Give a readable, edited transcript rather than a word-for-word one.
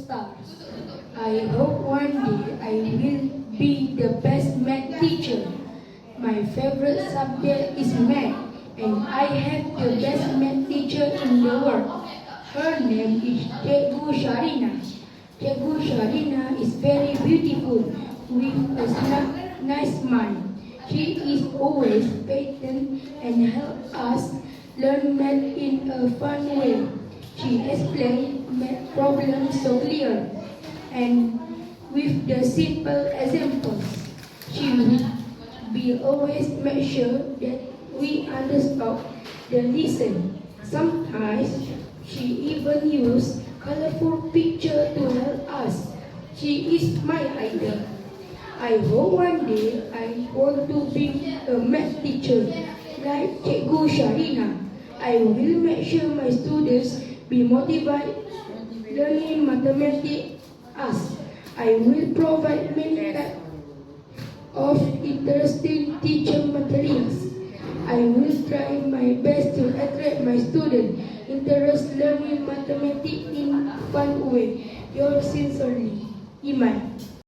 stars. I hope one day I will be the best math teacher. My favorite subject is math, and I have the best math teacher in the world. Her name is Cikgu Sharina. Cikgu Sharina is very beautiful with a nice mind. She is always patient and helps us learn math in a fun way. She explains math problems so clear and with the simple examples. She will be always make sure that we understand the lesson. Sometimes she even uses colorful picture to help us. She is my idol. I hope one day I want to be a math teacher like Cikgu Sharina. I will make sure my students be motivated learning mathematics as I will provide many types of interesting teacher materials. I will try my best to attract my students interest learning mathematics in fun way. Yours sincerely, Iman.